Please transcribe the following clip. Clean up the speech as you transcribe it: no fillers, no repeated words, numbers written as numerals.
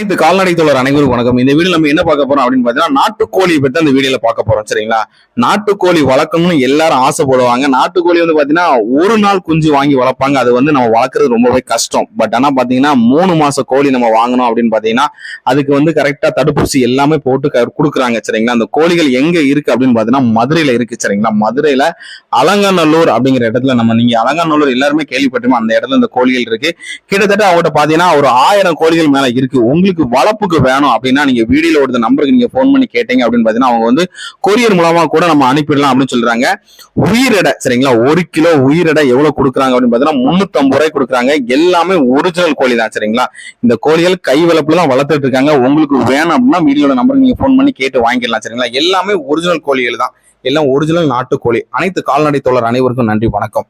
இந்த கால்நடை தோழர் அனைவருக்கும் வணக்கம். இந்த வீடியோ நம்ம என்ன பார்க்க போறோம் அப்படின்னு பாத்தீங்கன்னா, நாட்டுக்கோழி பத்தி அந்த வீடியோல பார்க்க போறோம். சரிங்களா? நாட்டுக்கோழி வளர்க்கணும்னு எல்லாரும் ஆசைப்படுவாங்க. நாட்டுக்கோழி பாத்தீங்கன்னா ஒரு நாள் குஞ்சு வாங்கி வளர்ப்பாங்க. அது நம்ம வளர்க்கறது ரொம்பவே கஷ்டம். பட் ஆனா பாத்தீங்கன்னா 3 மாச கோழி நம்ம வாங்கணும் அப்படின்னு பாத்தீங்கன்னா அதுக்கு கரெக்டா தடுப்பூசி எல்லாமே போட்டு கொடுக்குறாங்க. சரிங்களா? அந்த கோழிகள் எங்க இருக்கு அப்படின்னு பாத்தீங்கன்னா மதுரையில இருக்கு. சரிங்களா? மதுரையில அலங்காநல்லூர் அப்படிங்கிற இடத்துல நீங்க அலங்காநல்லூர் எல்லாருமே கேள்விப்பட்டோம். அந்த இடத்துல இந்த கோழிகள் இருக்கு. கிட்டத்தட்ட அவங்ககிட்ட பாத்தீங்கன்னா ஒரு 1000 கோழிகள் மேல இருக்கு. உங்களுக்கு வளர்ப்புக்கு வேணும் அப்படின்னா நீங்க வீடியோல ஒரு நம்பருக்கு நீங்க போன் பண்ணி கேட்டீங்க அப்படின்னு பாத்தீங்கன்னா அவங்க கொரியர் மூலமா கூட நம்ம அனுப்பிடலாம் அப்படின்னு சொல்றாங்க. உயிரிடை சரிங்களா? 1 கிலோ உயிரிடை எவ்வளவு கொடுக்குறாங்க அப்படின்னு பாத்தீங்கன்னா 350 ரூபாய் கொடுக்குறாங்க. எல்லாமே ஒரிஜினல் கோழி தான். சரிங்களா? இந்த கோழிகள் கை வளர்ப்புல தான் வளர்த்துட்டு இருக்காங்க. உங்களுக்கு வேணும் அப்படின்னா வீடியோல நம்பருக்கு நீங்க போன் பண்ணி கேட்டு வாங்கிடலாம். சரிங்களா? எல்லாமே ஒரிஜினல் கோழிகள் தான். எல்லாம் ஒரிஜினல் நாட்டுக்கோழி. அனைத்து கால்நடை தோழர் அனைவருக்கும் நன்றி, வணக்கம்.